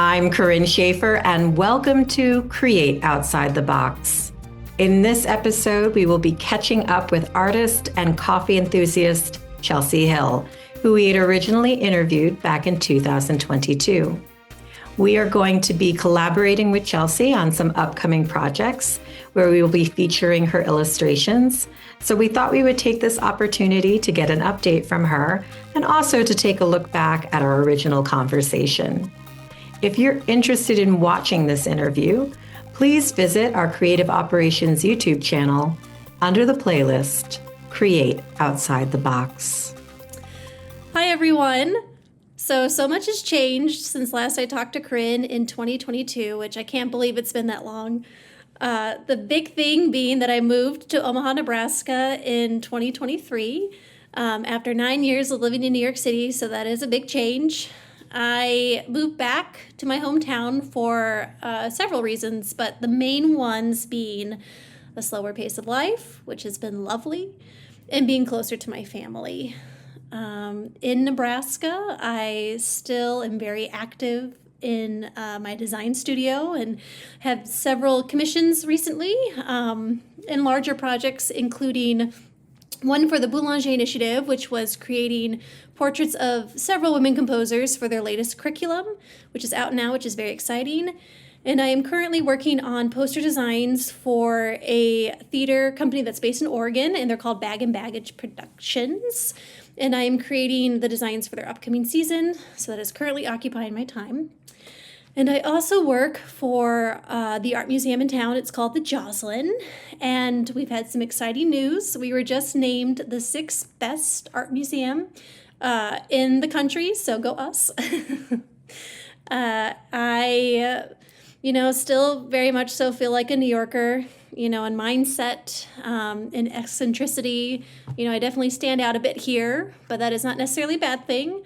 I'm Corinne Schaefer, and welcome to Create Outside the Box. In this episode, we will be catching up with artist and coffee enthusiast Chelsey Hill, who we had originally interviewed back in 2022. We are going to be collaborating with Chelsey on some upcoming projects where we will be featuring her illustrations. So we thought we would take this opportunity to get an update from her and also to take a look back at our original conversation. If you're interested in watching this interview, please visit our Creative Operations YouTube channel under the playlist, Create Outside the Box. Hi, everyone. So much has changed since last I talked to Corinne in 2022, which I can't believe it's been that long. The big thing being that I moved to Omaha, Nebraska in 2023 after 9 years of living in New York City, so that is a big change. I moved back to my hometown for several reasons, but the main ones being a slower pace of life, which has been lovely, and being closer to my family. In Nebraska, I still am very active in my design studio and have several commissions recently in larger projects, including one for the Boulanger Initiative, which was creating portraits of several women composers for their latest curriculum, which is out now, which is very exciting. And I am currently working on poster designs for a theater company that's based in Oregon, and they're called Bag and Baggage Productions. And I am creating the designs for their upcoming season, so that is currently occupying my time. And I also work for the art museum in town. It's called the Joslin, and we've had some exciting news. We were just named the 6th best art museum in the country, so go us. I still very much so feel like a New Yorker, in mindset, in eccentricity. I definitely stand out a bit here, but that is not necessarily a bad thing.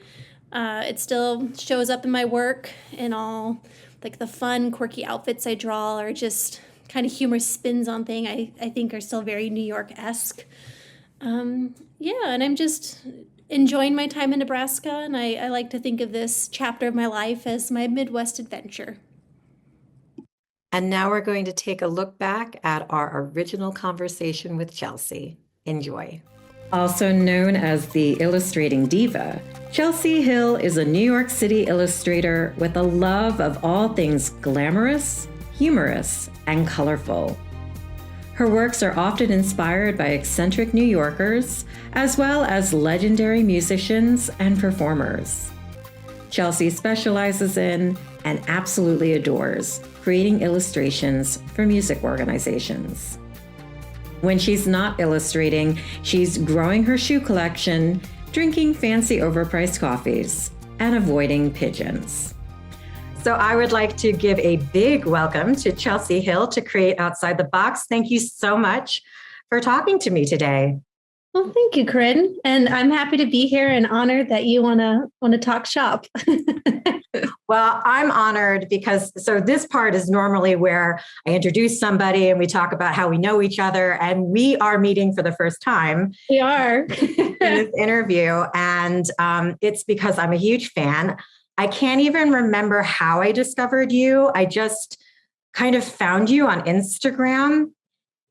It still shows up in my work, and all like the fun, quirky outfits I draw, or just kind of humorous spins on things I think are still very New York-esque. And I'm just enjoying my time in Nebraska, and I like to think of this chapter of my life as my Midwest adventure. And now we're going to take a look back at our original conversation with Chelsey. Enjoy. Also known as the Illustrating Diva, Chelsey Hill is a New York City illustrator with a love of all things glamorous, humorous, and colorful. Her works are often inspired by eccentric New Yorkers, as well as legendary musicians and performers. Chelsey specializes in and absolutely adores creating illustrations for music organizations. When she's not illustrating, she's growing her shoe collection, drinking fancy overpriced coffees, and avoiding pigeons. So I would like to give a big welcome to Chelsey Hill to Create Outside the Box. Thank you so much for talking to me today. Well, thank you, Corinne. And I'm happy to be here and honored that you want to talk shop. Well, I'm honored because this part is normally where I introduce somebody and we talk about how we know each other, and we are meeting for the first time. We are. In this interview. And it's because I'm a huge fan. I can't even remember how I discovered you. I just kind of found you on Instagram,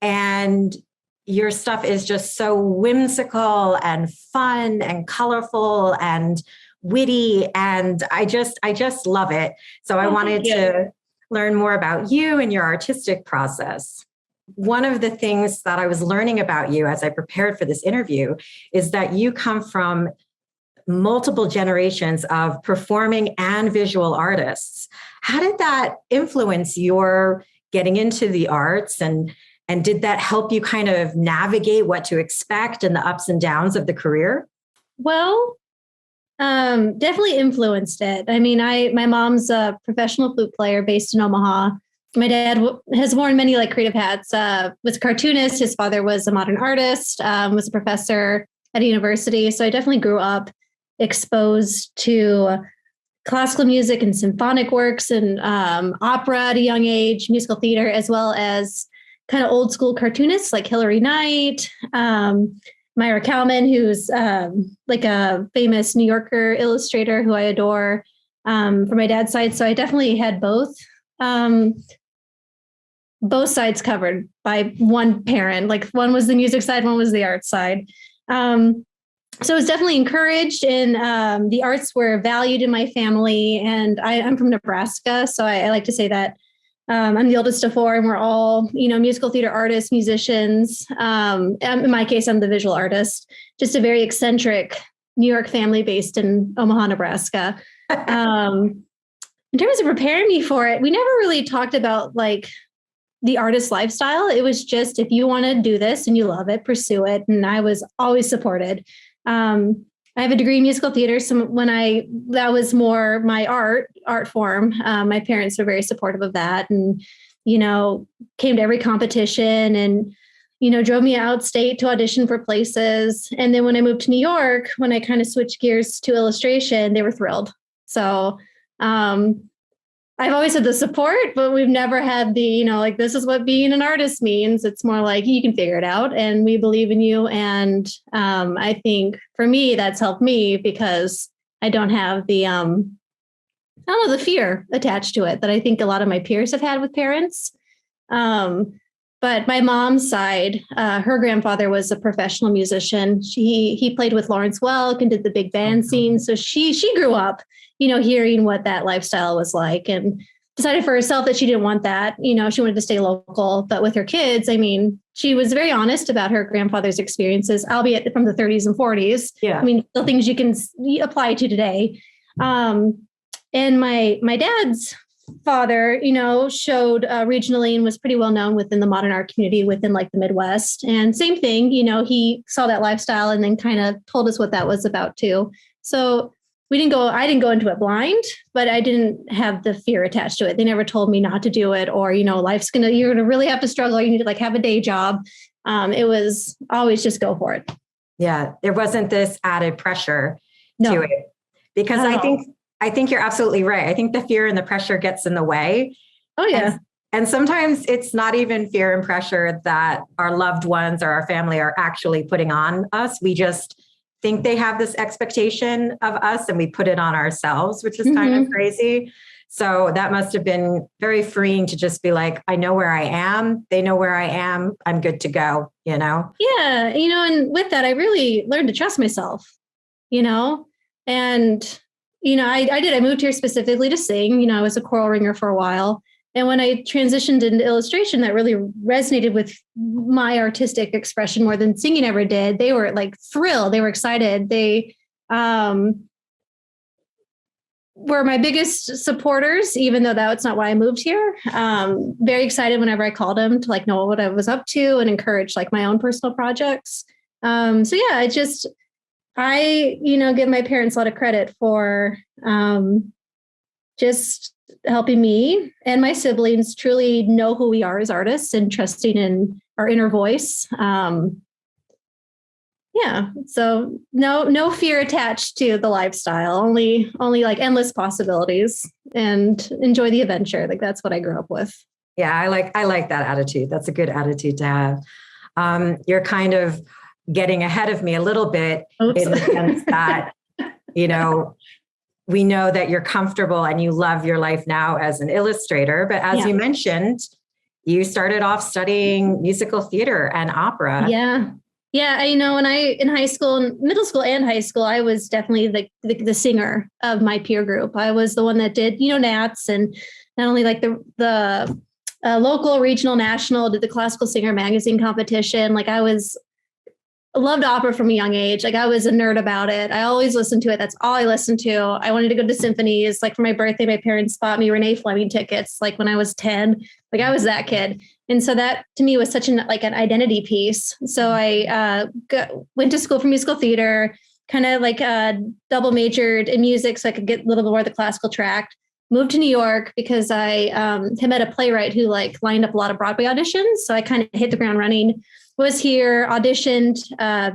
and your stuff is just so whimsical and fun and colorful and witty, and I just love it. So I wanted to learn more about you and your artistic process. One of the things that I was learning about you as I prepared for this interview is that you come from multiple generations of performing and visual artists. How did that influence your getting into the arts, and did that help you kind of navigate what to expect and the ups and downs of the career? Well, definitely influenced it. I mean, my mom's a professional flute player based in Omaha. My dad has worn many creative hats, was a cartoonist. His father was a modern artist, was a professor at a university. So I definitely grew up exposed to classical music and symphonic works and opera at a young age, musical theater, as well as kind of old school cartoonists like Hilary Knight, Myra Kalman, who's like a famous New Yorker illustrator who I adore. for my dad's side. So I definitely had both sides covered by one parent. Like one was the music side, one was the art side. So it was definitely encouraged, and the arts were valued in my family. And I'm from Nebraska, so I like to say that I'm the oldest of four, and we're all, musical theater artists, musicians. In my case, I'm the visual artist, just a very eccentric New York family based in Omaha, Nebraska. In terms of preparing me for it, we never really talked about like the artist lifestyle. It was just, if you want to do this and you love it, pursue it. And I was always supported. I have a degree in musical theater. So that was more my art form. My parents were very supportive of that, and, came to every competition, and, drove me out state to audition for places. And then when I moved to New York, when I kind of switched gears to illustration, they were thrilled. So, I've always had the support, but we've never had the, like, this is what being an artist means. It's more like, you can figure it out and we believe in you. And I think for me, that's helped me because I don't have the, the fear attached to it that I think a lot of my peers have had with parents. But my mom's side, her grandfather was a professional musician. He played with Lawrence Welk and did the big band scene. So she grew up, hearing what that lifestyle was like, and decided for herself that she didn't want that. She wanted to stay local. But with her kids, she was very honest about her grandfather's experiences, albeit from the 30s and 40s. Yeah. The things you can apply to today. And my dad's father, showed regionally and was pretty well known within the modern art community within like the Midwest. And same thing, he saw that lifestyle and then kind of told us what that was about too. So I didn't go into it blind, but I didn't have the fear attached to it. They never told me not to do it, or, you're going to really have to struggle. You need to like have a day job. It was always just go for it. Yeah. There wasn't this added pressure to it, because I think you're absolutely right. I think the fear and the pressure gets in the way. Oh yeah. And sometimes it's not even fear and pressure that our loved ones or our family are actually putting on us. We just think they have this expectation of us and we put it on ourselves, which is kind of crazy. So that must have been very freeing to just be like, I know where I am. They know where I am. I'm good to go, Yeah. And with that, I really learned to trust myself, and, I did. I moved here specifically to sing. I was a choral ringer for a while. And when I transitioned into illustration, that really resonated with my artistic expression more than singing ever did. They were like thrilled. They were excited. They were my biggest supporters, even though that's not why I moved here. Very excited whenever I called them to like know what I was up to and encourage like my own personal projects. So yeah, I give my parents a lot of credit for just helping me and my siblings truly know who we are as artists and trusting in our inner voice. So no fear attached to the lifestyle, only like endless possibilities and enjoy the adventure. Like that's what I grew up with. Yeah, I like that attitude. That's a good attitude to have. You're kind of getting ahead of me a little bit in the sense that, we know that you're comfortable and you love your life now as an illustrator. But as you mentioned, you started off studying musical theater and opera. Yeah. Yeah. When in high school, middle school and high school, I was definitely the singer of my peer group. I was the one that did, Nats, and not only like the local, regional, national, did the classical singer magazine competition. Like I loved opera from a young age. Like I was a nerd about it. I always listened to it. That's all I listened to. I wanted to go to symphonies. Like for my birthday, my parents bought me Renee Fleming tickets. Like when I was 10, like I was that kid. And so that to me was such an identity piece. So I went to school for musical theater, kind of like double majored in music so I could get a little bit more of the classical track. Moved to New York because I had met a playwright who like lined up a lot of Broadway auditions. So I kind of hit the ground running. Was here, auditioned,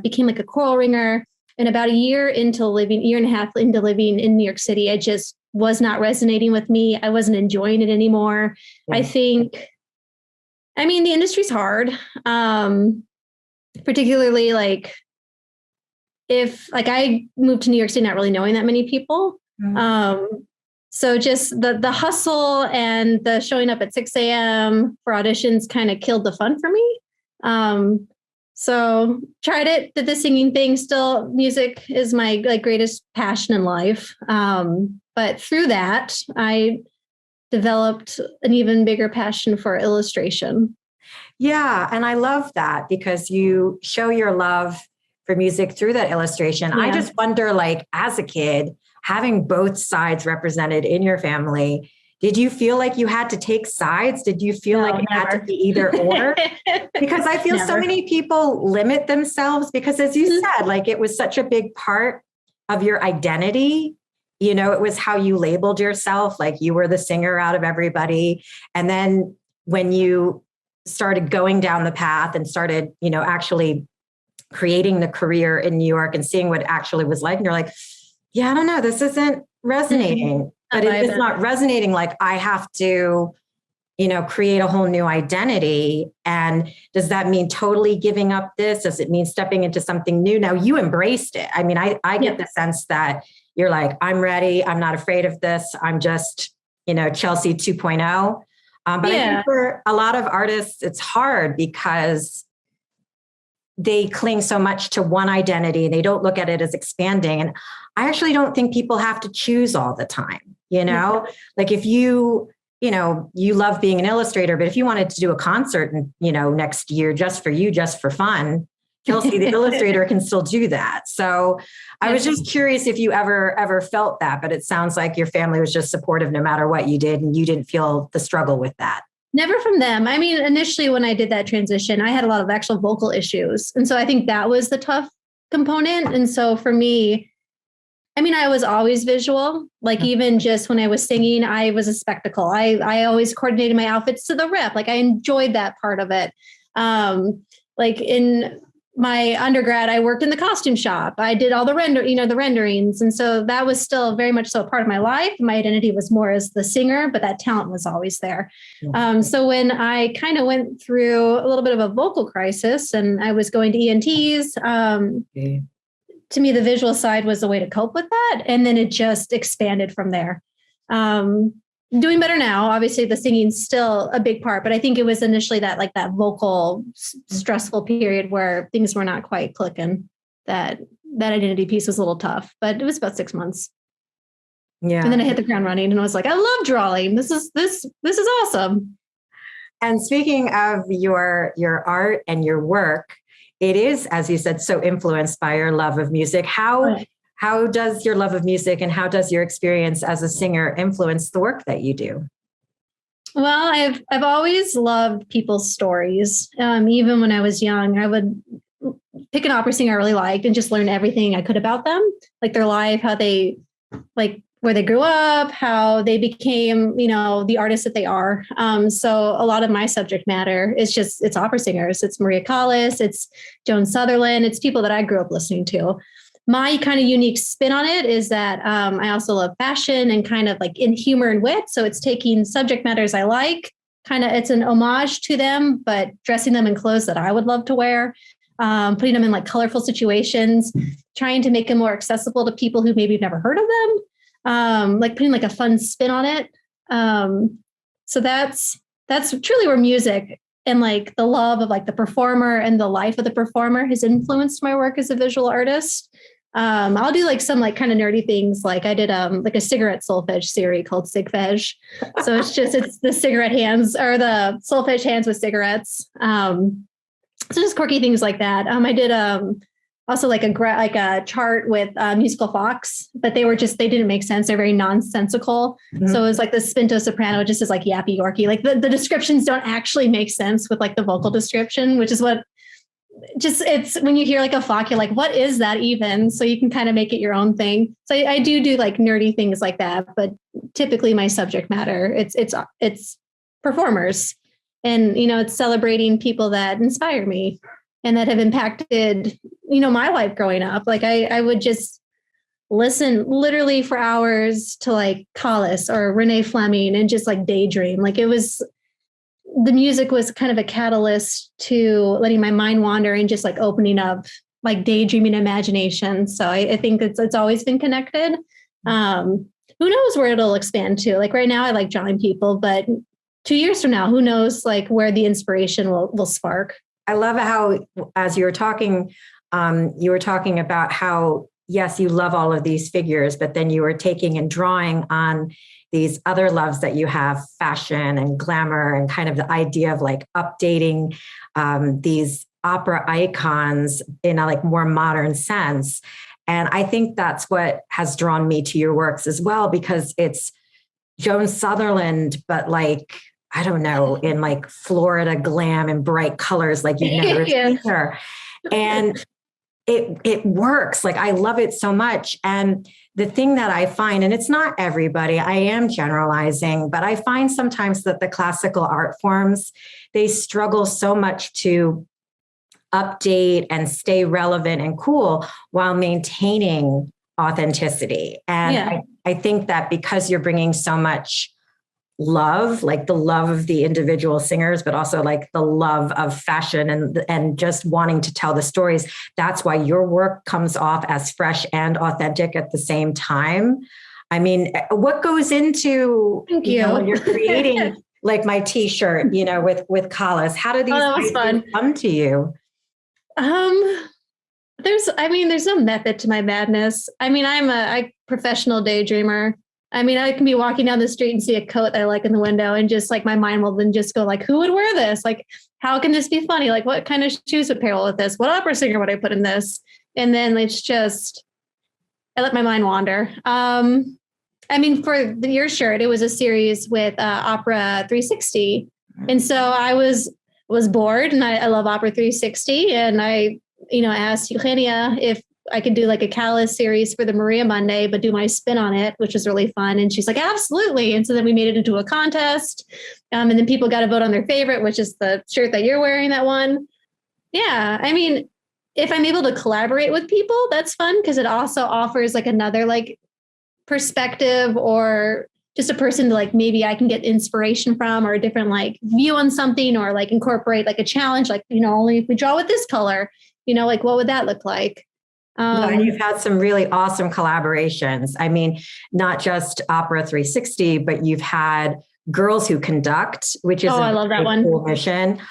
became like a choral ringer. And about a year and a half into living in New York City, it just was not resonating with me. I wasn't enjoying it anymore. Yeah. I think, the industry's hard. Particularly like if like I moved to New York City, not really knowing that many people. So just the hustle and the showing up at 6 a.m. for auditions kind of killed the fun for me. So tried it, did the singing thing. Still, music is my greatest passion in life. But through that, I developed an even bigger passion for illustration. Yeah. And I love that because you show your love for music through that illustration. Yeah. I just wonder, like, as a kid, having both sides represented in your family, did you feel like you had to take sides? Did you feel like it had to be either or? Because I feel so many people limit themselves because, as you said, like, it was such a big part of your identity. You know, it was how you labeled yourself, like you were the singer out of everybody. And then when you started going down the path and started, you know, actually creating the career in New York and seeing what it actually was like, and you're like, yeah, I don't know, this isn't resonating. But it's not resonating. Like, I have to, you know, create a whole new identity. And does that mean totally giving up this? Does it mean stepping into something new? Now, you embraced it. I mean, I get the sense that you're like, I'm ready. I'm not afraid of this. I'm just, you know, Chelsey 2.0. But I think for a lot of artists, it's hard because they cling so much to one identity and they don't look at it as expanding. And I actually don't think people have to choose all the time. You know, like if you know, you love being an illustrator, but if you wanted to do a concert and, you know, next year, just for you, just for fun, Chelsey, the illustrator, can still do that. So I was just curious if you ever felt that, but it sounds like your family was just supportive no matter what you did. And you didn't feel the struggle with that. Never from them. I mean, initially when I did that transition, I had a lot of actual vocal issues. And so I think that was the tough component. And so for me, I mean, I was always visual. Like, even just when I was singing, I was a spectacle. I always coordinated my outfits to the rip. Like, I enjoyed that part of it. Like in my undergrad, I worked in the costume shop. I did all the renderings. And so that was still very much so a part of my life. My identity was more as the singer, but that talent was always there. So when I kind of went through a little bit of a vocal crisis and I was going to ENTs, to me, the visual side was the way to cope with that. And then it just expanded from there. Doing better now. Obviously, the singing's still a big part, but I think it was initially that vocal stressful period where things were not quite clicking. That identity piece was a little tough, but it was about 6 months. Yeah. And then I hit the ground running and I was like, I love drawing. This is awesome. And speaking of your art and your work, it is, as you said, so influenced by your love of music. How does your love of music and how does your experience as a singer influence the work that you do? Well, I've always loved people's stories. Even when I was young, I would pick an opera singer I really liked and just learn everything I could about them, like their life, how they, like where they grew up, how they became, you know, the artists that they are. So a lot of my subject matter is it's opera singers. It's Maria Callas, it's Joan Sutherland. It's people that I grew up listening to. My kind of unique spin on it is that I also love fashion and kind of like in humor and wit. So it's taking subject matters I like, it's an homage to them, but dressing them in clothes that I would love to wear, putting them in like colorful situations, trying to make them more accessible to people who maybe have never heard of them, like putting like a fun spin on it. So that's truly where music and like the love of like the performer and the life of the performer has influenced my work as a visual artist. I'll do like some like kind of nerdy things. Like I did like a cigarette solfege series called Sigfege. So it's the cigarette hands or the solfege hands with cigarettes. So just quirky things like that. I did also like a chart with musical fox, but they didn't make sense. They're very nonsensical. Mm-hmm. So it was like the spinto soprano just is like yappy yorkie. Like the descriptions don't actually make sense with like the vocal description, which is what it's when you hear like a Fock, you're like, what is that even? So you can kind of make it your own thing. So I do like nerdy things like that, but typically my subject matter, it's performers and, you know, it's celebrating people that inspire me and that have impacted, you know, my life growing up. Like I would just listen literally for hours to like Callas or Renee Fleming and just like daydream. Like the music was kind of a catalyst to letting my mind wander and just like opening up like daydreaming imagination. So I think it's always been connected. who knows where it'll expand to? Like right now, I like drawing people, but 2 years from now, who knows like where the inspiration will spark. I love how, as you were talking about how, yes, you love all of these figures, but then you were taking and drawing on these other loves that you have, fashion and glamour, and kind of the idea of like updating these opera icons in a like more modern sense. And I think that's what has drawn me to your works as well, because it's Joan Sutherland, but like, I don't know, in like Florida glam and bright colors, like you've never seen her. And it works. Like, I love it so much. And the thing that I find, and it's not everybody, I am generalizing, but I find sometimes that the classical art forms, they struggle so much to update and stay relevant and cool while maintaining authenticity. And I think that because you're bringing so much love, like the love of the individual singers, but also like the love of fashion and just wanting to tell the stories, that's why your work comes off as fresh and authentic at the same time. I mean, what goes into when you're creating like my t-shirt, with Collis? How do these ideas come to you? There's no method to my madness. I mean, I'm a professional daydreamer. I mean, I can be walking down the street and see a coat that I like in the window, and just like my mind will then just go like, who would wear this? Like, how can this be funny? Like, what kind of shoes would pair well with this? What opera singer would I put in this? And then it's just, I let my mind wander. I mean, for your shirt, it was a series with Opera 360. And so I was bored, and I love Opera 360. And I asked Eugenia if I could do like a Callis series for the Maria Monday, but do my spin on it, which was really fun. And she's like, absolutely. And so then we made it into a contest. And then people got to vote on their favorite, which is the shirt that you're wearing, that one. Yeah. I mean, if I'm able to collaborate with people, that's fun, because it also offers like another like perspective, or just a person to like, maybe I can get inspiration from, or a different like view on something, or like incorporate like a challenge, like, only if we draw with this color, like what would that look like? And you've had some really awesome collaborations. I mean, not just Opera 360, but you've had Girls Who Conduct, which is I love that one. Cool mission.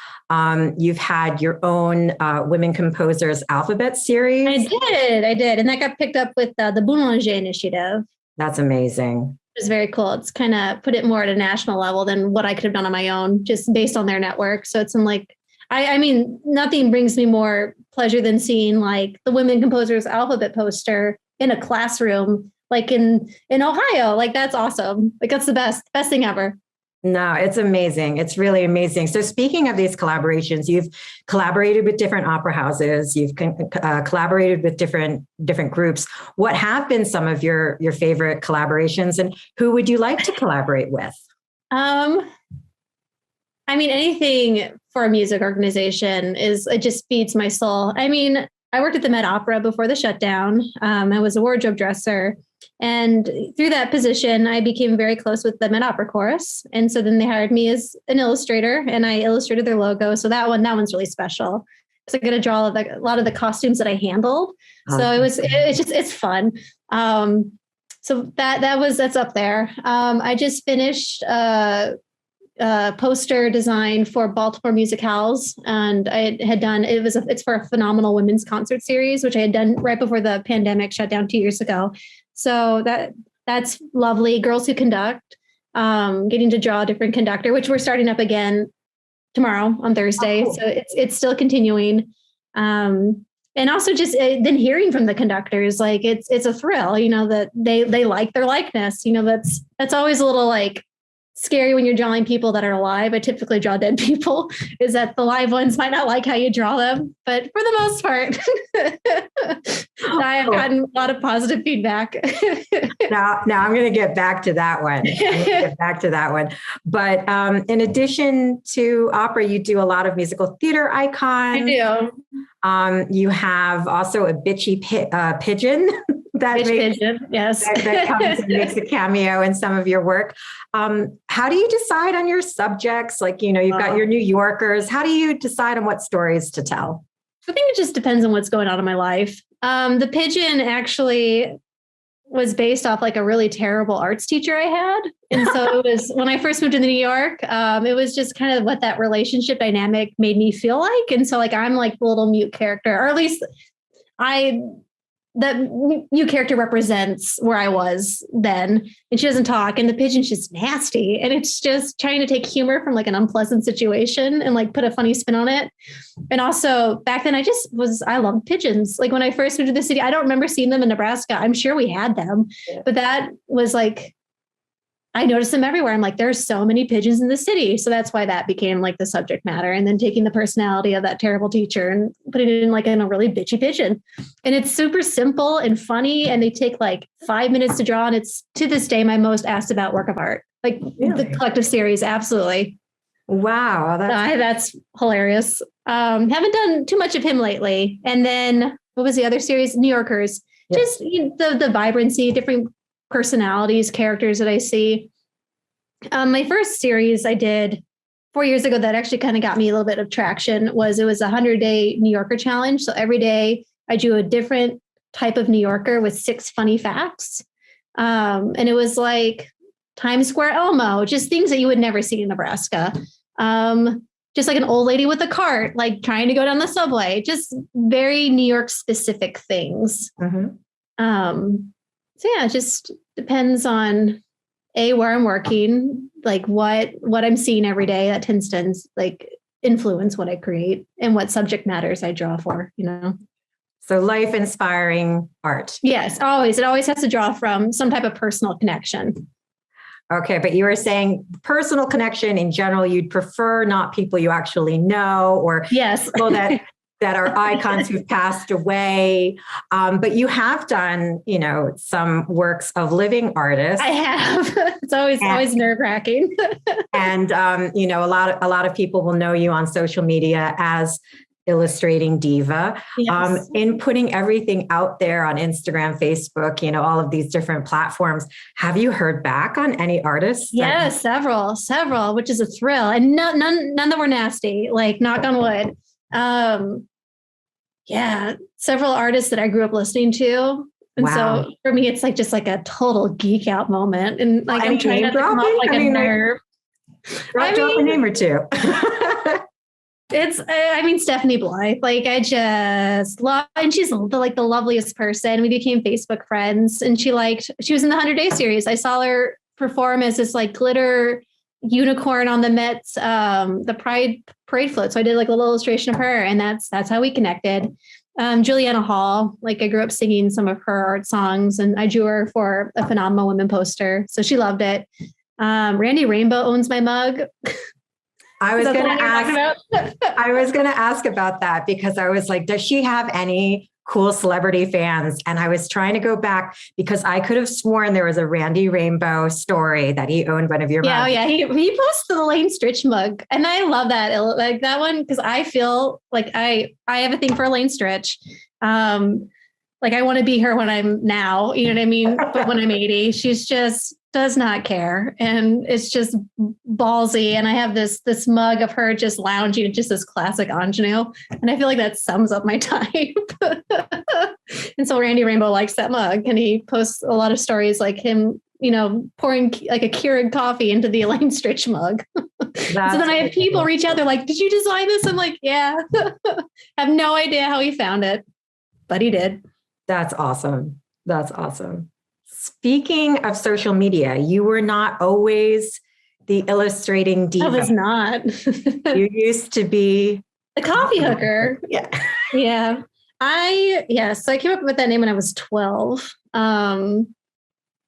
You've had your own Women Composers Alphabet series. I did. And that got picked up with the Boulanger Initiative. That's amazing. It was very cool. It's kind of put it more at a national level than what I could have done on my own, just based on their network. So it's in like, I mean, nothing brings me more pleasure than seeing like the Women Composers Alphabet poster in a classroom, like in Ohio. Like, that's awesome. Like, that's the best thing ever. No, it's amazing. It's really amazing. So speaking of these collaborations, you've collaborated with different opera houses. You've collaborated with different groups. What have been some of your favorite collaborations, and who would you like to collaborate with? I mean, anything for a music organization it just feeds my soul. I mean, I worked at the Met Opera before the shutdown. I was a wardrobe dresser. And through that position, I became very close with the Met Opera Chorus. And so then they hired me as an illustrator, and I illustrated their logo. So that one's really special, because I got to draw a lot of the costumes that I handled. So it's fun. So that's up there. I just finished poster design for Baltimore Music Halls, and I had done it's for a phenomenal women's concert series, which I had done right before the pandemic shut down 2 years ago. So that's lovely. Girls Who Conduct, getting to draw a different conductor, which we're starting up again tomorrow on Thursday. Oh, cool. So it's still continuing. And also just then hearing from the conductors, like it's a thrill, that they like their likeness. That's always a little like scary when you're drawing people that are alive. I typically draw dead people, is that the live ones might not like how you draw them, but for the most part, I have gotten a lot of positive feedback. Now I'm going to get back to that one. But in addition to opera, you do a lot of musical theater icons. I do. You have also a bitchy pigeon. That comes and makes a cameo in some of your work. How do you decide on your subjects? Like, you've got your New Yorkers. How do you decide on what stories to tell? I think it just depends on what's going on in my life. The pigeon actually, was based off like a really terrible arts teacher I had. And so it was when I first moved to New York, it was just kind of what that relationship dynamic made me feel like. And so like I'm like the little mute character, or at least that mute character represents where I was then. And she doesn't talk, and the pigeon's just nasty. And it's just trying to take humor from like an unpleasant situation and like put a funny spin on it. And also back then I loved pigeons. Like when I first moved to the city, I don't remember seeing them in Nebraska. I'm sure we had them, but that was like, I noticed them everywhere. I'm like, there's so many pigeons in the city. So that's why that became like the subject matter. And then taking the personality of that terrible teacher and putting it in like in a really bitchy pigeon. And it's super simple and funny. And they take like 5 minutes to draw. And it's to this day, my most asked about work of art, like the collective series. Absolutely. Wow. That's hilarious. Haven't done too much of him lately. And then what was the other series? New Yorkers. Just the vibrancy, different personalities, characters that I see. My first series I did 4 years ago that actually kind of got me a little bit of traction was a 100-day New Yorker challenge. So every day I drew a different type of New Yorker with 6 funny facts. And it was like Times Square Elmo, just things that you would never see in Nebraska. Just like an old lady with a cart, like trying to go down the subway, just very New York specific things. So yeah, it just depends on where I'm working, like what I'm seeing every day. That tends to like influence what I create and what subject matters I draw for, So life inspiring art. Yes, always. It always has to draw from some type of personal connection. Okay, but you were saying personal connection in general, you'd prefer not people you actually know or people that are icons who've passed away. But you have done, some works of living artists. I have. It's always nerve-wracking. And, a lot of people will know you on social media as Illustrating Diva. Yes. In putting everything out there on Instagram, Facebook, all of these different platforms, have you heard back on any artists? Yes, several, which is a thrill. And none that were nasty, like knock on wood. Several artists that I grew up listening to. And so for me, it's like just like a total geek out moment. And like I'm trying not to come off like a nerd. Drop a name or two. It's Stephanie Blythe. Like I just love, and she's the loveliest person. We became Facebook friends, and she was in the 100-day series. I saw her perform as this like glitter unicorn on the Mets, the Pride Parade float. So I did like a little illustration of her, and that's how we connected. Juliana Hall, like I grew up singing some of her art songs, and I drew her for a Phenomenal Women poster. So she loved it. Randy Rainbow owns my mug. I was going to ask about that because I was like, does she have any cool celebrity fans? And I was trying to go back because I could have sworn there was a Randy Rainbow story that he owned one of your mugs. Yeah. He posted the Lane Stritch mug. And I love that. Like that one, because I feel like I have a thing for Lane Stritch. Like I want to be her when I'm now, you know what I mean? But when I'm 80, she's just does not care. And it's just ballsy. And I have this mug of her just lounging, just this classic ingenue. And I feel like that sums up my type. And so Randy Rainbow likes that mug, and he posts a lot of stories like him, pouring like a Keurig coffee into the Elaine Stritch mug. So then I have people reach out. They're like, did you design this? I'm like, yeah. I have no idea how he found it, but he did. That's awesome. Speaking of social media, you were not always the Illustrating Diva. I was not. You used to be the coffee hooker. Yeah. Yeah. So I came up with that name when I was 12. I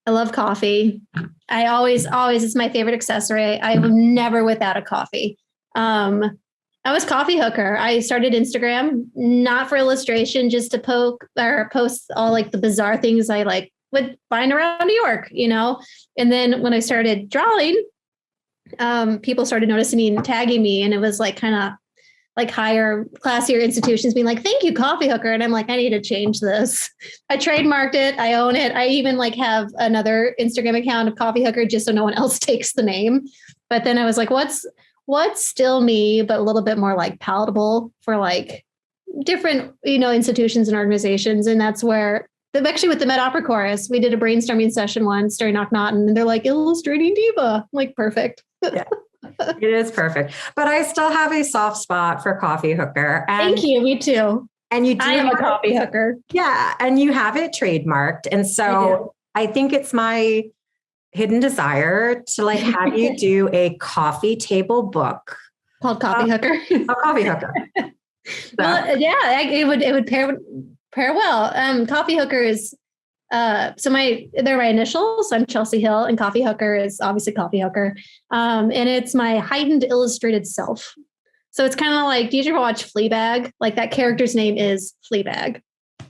love coffee. I always, it's my favorite accessory. I'm never without a coffee. I was coffee hooker. I started Instagram, not for illustration, just to post all like the bizarre things I like would find around New York, And then when I started drawing, people started noticing me and tagging me, and it was like kind of like higher, classier institutions being like, "Thank you, coffee hooker," and I'm like, I need to change this. I trademarked it. I own it. I even like have another Instagram account of coffee hooker just so no one else takes the name. But then I was like, what's still me, but a little bit more like palatable for like different, institutions and organizations, and that's where Actually, with the Met Opera Chorus, we did a brainstorming session once during Knock-Knotten, and they're like, Illustrating Diva. I'm like, perfect. Yeah, it is perfect. But I still have a soft spot for Coffee Hooker. And, Thank you. Me too. And you do I am a coffee hooker. Yeah. And you have it trademarked. And so I think it's my hidden desire to like have you do a coffee table book called Coffee Hooker. A Coffee Hooker. So. Well, yeah, it would pair well. Coffee Hooker is they're my initials. I'm Chelsey Hill, and Coffee Hooker is obviously Coffee Hooker. And it's my heightened illustrated self. So it's kind of like, did you ever watch Fleabag? Like that character's name is Fleabag.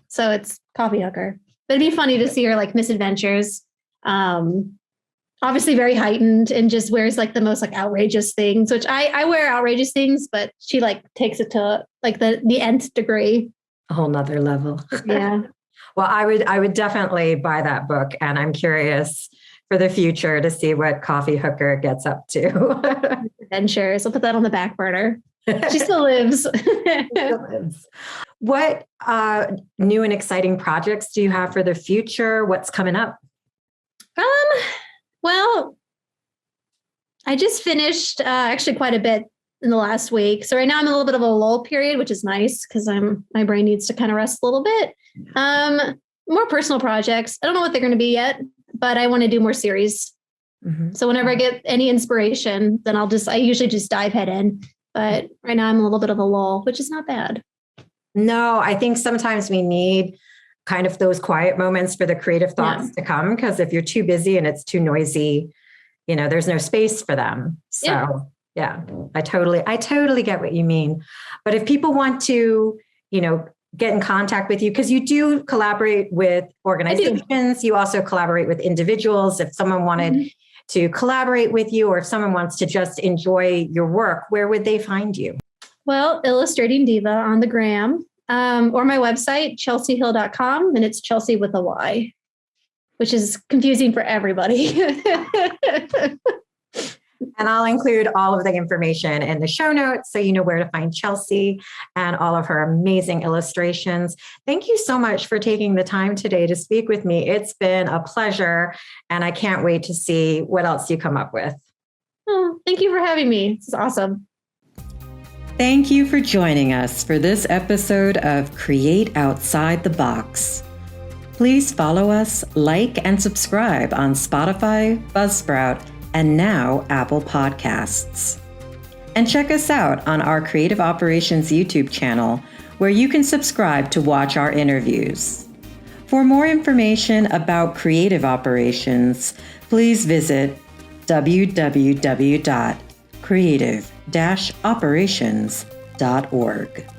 So it's Coffee Hooker. But it'd be funny to see her like misadventures. Obviously very heightened and just wears like the most like outrageous things, which I wear outrageous things, but she like takes it to like the nth degree. A whole nother level. Yeah. Well, I would definitely buy that book, and I'm curious for the future to see what Coffee Hooker gets up to. Adventures. I'll put that on the back burner. She still lives. What new and exciting projects do you have for the future? What's coming up? Well, I just finished actually quite a bit in the last week. So right now I'm in a little bit of a lull period, which is nice because my brain needs to kind of rest a little bit. More personal projects. I don't know what they're going to be yet, but I want to do more series. Mm-hmm. So whenever I get any inspiration, then I usually just dive head in. But right now I'm in a little bit of a lull, which is not bad. No, I think sometimes we need kind of those quiet moments for the creative thoughts to come, because if you're too busy and it's too noisy, there's no space for them. So yeah, I totally get what you mean. But if people want to, get in contact with you, because you do collaborate with organizations, you also collaborate with individuals. If someone wanted to collaborate with you, or if someone wants to just enjoy your work, where would they find you? Well, Illustrating Diva on the gram, or my website, chelseahill.com, and it's Chelsey with a Y, which is confusing for everybody. And I'll include all of the information in the show notes so you know where to find Chelsey and all of her amazing illustrations. Thank you so much for taking the time today to speak with me. It's been a pleasure, and I can't wait to see what else you come up with. Oh, thank you for having me. This is awesome. Thank you for joining us for this episode of Create Outside the Box. Please follow us, like, and subscribe on Spotify, Buzzsprout, and now Apple Podcasts. And check us out on our Creative Operations YouTube channel, where you can subscribe to watch our interviews. For more information about creative operations, please visit www.creative-operations.org.